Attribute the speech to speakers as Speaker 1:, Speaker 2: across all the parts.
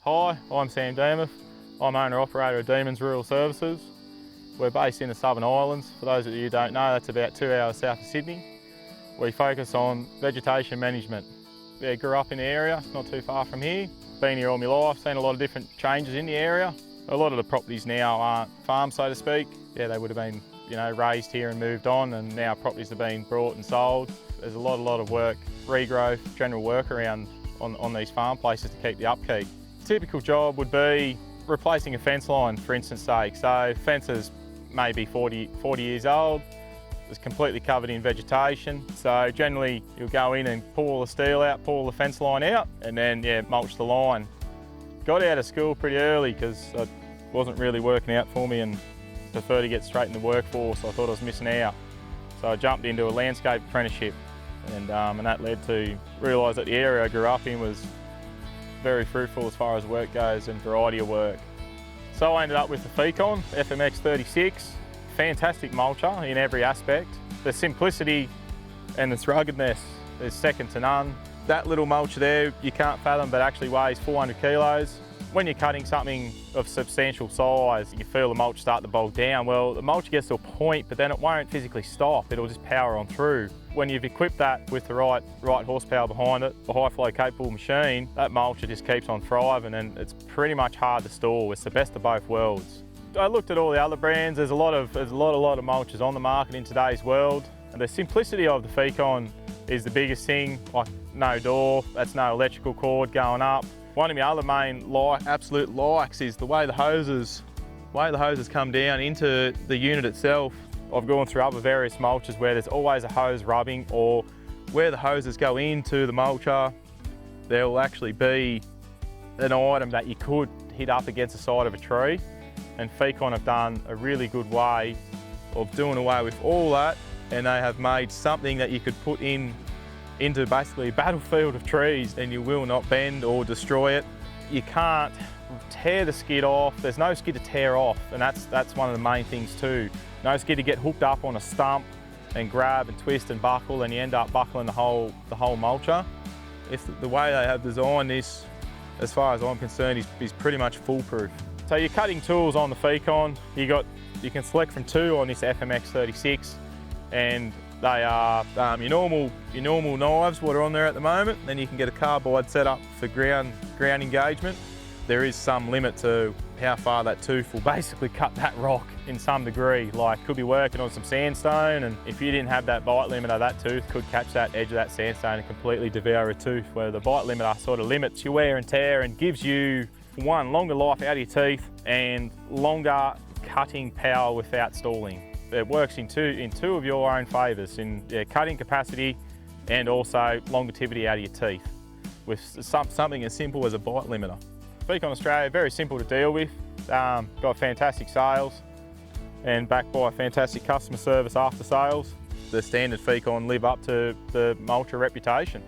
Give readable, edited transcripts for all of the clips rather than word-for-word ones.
Speaker 1: Hi, I'm Sam Demuth. I'm owner-operator of Demons Rural Services. We're based in the Southern Highlands. For those of you who don't know, that's about 2 hours south of Sydney. We focus on vegetation management. Yeah, grew up in the area, not too far from here. Been here all my life, seen a lot of different changes in the area. A lot of the properties now aren't farms, so to speak. Yeah, they would have been, raised here and moved on, and now properties have been brought and sold. There's a lot of work, regrowth, general work around on these farm places to keep the upkeep. Typical job would be replacing a fence line, for instance sake. So fence is maybe 40 years old, it's completely covered in vegetation. So generally you'll go in and pull all the steel out, pull the fence line out, and then mulch the line. Got out of school pretty early because it wasn't really working out for me and prefer to get straight in the workforce. I thought I was missing out. So I jumped into a landscape apprenticeship, and that led to realise that the area I grew up in was very fruitful as far as work goes and variety of work. So I ended up with the Fecon FMX36, fantastic mulcher in every aspect. The simplicity and its ruggedness is second to none. That little mulcher there, you can't fathom, but actually weighs 400 kilos. When you're cutting something of substantial size, you feel the mulch start to bog down. Well, the mulch gets to a point, but then it won't physically stop. It'll just power on through. When you've equipped that with the right horsepower behind it, a high flow capable machine, that mulcher just keeps on thriving, and it's pretty much hard to store. It's the best of both worlds. I looked at all the other brands. There's a lot of mulchers on the market in today's world. And the simplicity of the Fecon is the biggest thing. Like, no door, that's no electrical cord going up. One of my other main absolute likes is the way the hoses come down into the unit itself. I've gone through other various mulchers where there's always a hose rubbing, or where the hoses go into the mulcher, there will actually be an item that you could hit up against the side of a tree. And Fecon have done a really good way of doing away with all that, and they have made something that you could put into basically a battlefield of trees, and you will not bend or destroy it. You can't tear the skid off. There's no skid to tear off, and that's one of the main things too. No skid to get hooked up on a stump and grab and twist and buckle, and you end up buckling the whole mulcher. The way they have designed this, as far as I'm concerned, is pretty much foolproof. So your cutting tools on the Fecon, you can select from two on this FMX36, and they are your normal knives, what are on there at the moment. Then you can get a carbide setup for ground engagement. There is some limit to how far that tooth will basically cut that rock in some degree. Like, could be working on some sandstone, and if you didn't have that bite limiter, that tooth could catch that edge of that sandstone and completely devour a tooth, where the bite limiter sort of limits your wear and tear and gives you, for one, longer life out of your teeth and longer cutting power without stalling. It works in two of your own favours, in cutting capacity and also longevity out of your teeth, with something as simple as a bite limiter. Fecon Australia, very simple to deal with, got fantastic sales and backed by fantastic customer service after sales. The standard Fecon live up to the mulcher reputation.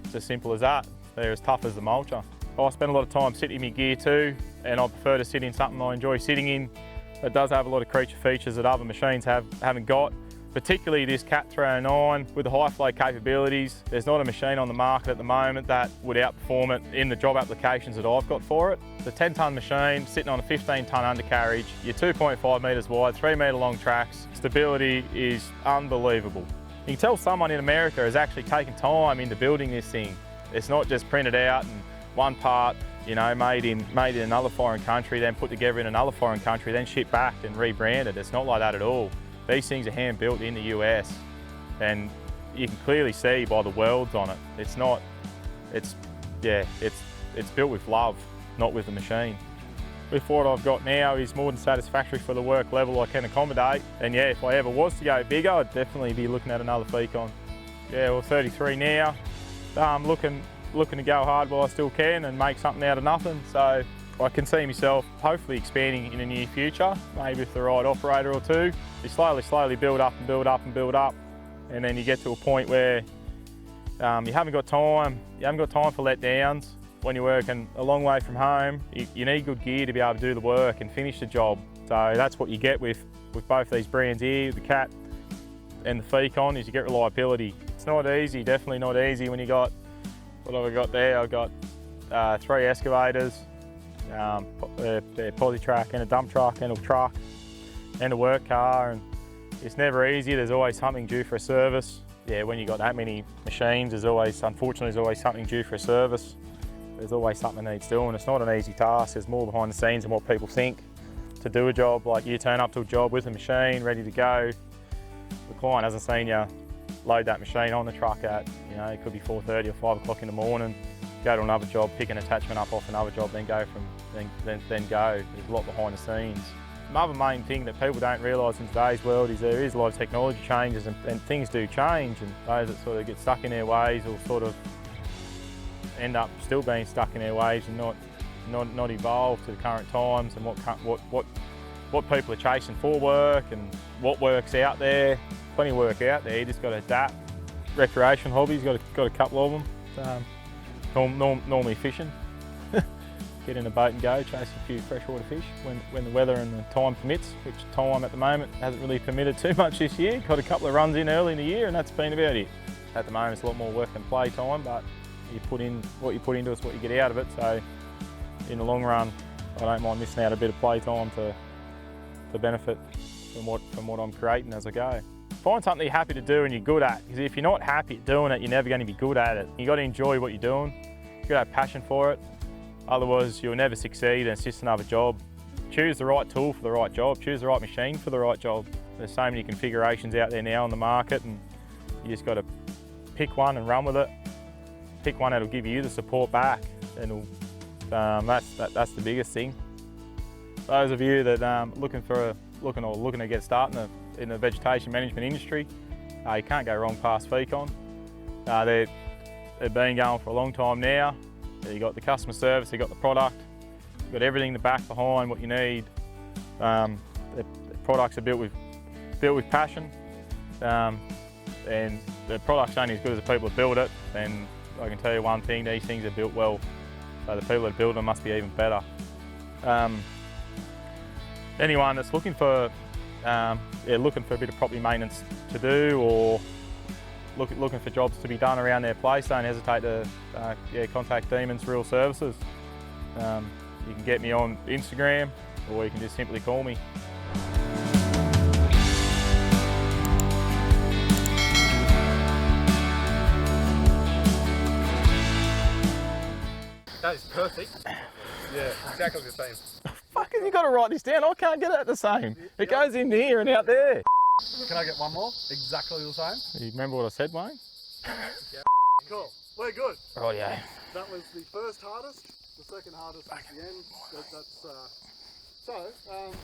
Speaker 1: It's as simple as that. They're as tough as the mulcher. I spend a lot of time sitting in my gear too, and I prefer to sit in something I enjoy sitting in. It does have a lot of creature features that other machines haven't got, particularly this Cat 309 with the high flow capabilities. There's not a machine on the market at the moment that would outperform it in the job applications that I've got for it. The 10-tonne machine sitting on a 15-tonne undercarriage, you're 2.5 metres wide, 3 metre long tracks. Stability is unbelievable. You can tell someone in America has actually taken time into building this thing. It's not just printed out and one part, made in another foreign country, then put together in another foreign country, then shipped back and rebranded. It's not like that at all. These things are hand built in the US, and you can clearly see by the welds on it. It's built with love, not with the machine. With what I've got now is more than satisfactory for the work level I can accommodate. And yeah, if I ever was to go bigger, I'd definitely be looking at another Fecon. Yeah, well, 33 now. Looking to go hard while I still can and make something out of nothing. So I can see myself hopefully expanding in the near future, maybe with the right operator or two. You slowly build up and build up and build up, and then you get to a point where you haven't got time for letdowns. When you're working a long way from home, you need good gear to be able to do the work and finish the job. So that's what you get with both these brands here, the Cat and the Fecon, is you get reliability. It's not easy, definitely not easy when you got, what have I got there? I've got 3 excavators, their poly track and a dump truck and a truck and a work car, and it's never easy. There's always something due for a service. Yeah, when you've got that many machines, unfortunately there's always something due for a service. There's always something that needs doing. It's not an easy task. There's more behind the scenes than what people think to do a job. Like, you turn up to a job with a machine ready to go. The client hasn't seen you load that machine on the truck at, it could be 4:30 or 5 o'clock in the morning, go to another job, pick an attachment up off another job, then go. There's a lot behind the scenes. Another main thing that people don't realise in today's world is there is a lot of technology changes, and things do change, and those that sort of get stuck in their ways will sort of end up still being stuck in their ways and not evolve to the current times and what people are chasing for work and what work's out there. Plenty of work out there, you just got to adapt. Recreation hobbies, got a couple of them. Normally fishing. Get in a boat and go, chase a few freshwater fish when the weather and the time permits, which time at the moment hasn't really permitted too much this year. Got a couple of runs in early in the year, and that's been about it. At the moment it's a lot more work and play time, but what you put into it's what you get out of it. So in the long run, I don't mind missing out a bit of play time to benefit from what I'm creating as I go. Find something you're happy to do and you're good at, because if you're not happy at doing it, you're never going to be good at it. You've got to enjoy what you're doing, you've got to have passion for it, otherwise you'll never succeed and it's just another job. Choose the right tool for the right job, choose the right machine for the right job. There's so many configurations out there now on the market, and you just got to pick one and run with it. Pick one that'll give you the support back, and that's the biggest thing. Those of you that looking to get started in the vegetation management industry, you can't go wrong past Fecon. They've been going for a long time now. You've got the customer service, you've got the product, you've got everything to back behind what you need. The products are built with passion, and the product's only as good as the people that build it. And I can tell you one thing, these things are built well, so the people that build them must be even better. Anyone that's looking for a bit of property maintenance to do, or looking for jobs to be done around their place, don't hesitate to contact Demuth Real Services. You can get me on Instagram, or you can just simply call me.
Speaker 2: That is perfect. Yeah, exactly the same.
Speaker 1: Fucking, you got to write this down. I can't get it the same. It goes in here and out there.
Speaker 2: Can I get one more? Exactly the same.
Speaker 1: You remember what I said, Wayne?
Speaker 2: Yeah. Cool. We're good.
Speaker 1: Oh yeah.
Speaker 2: That was the first hardest. The second hardest is the end.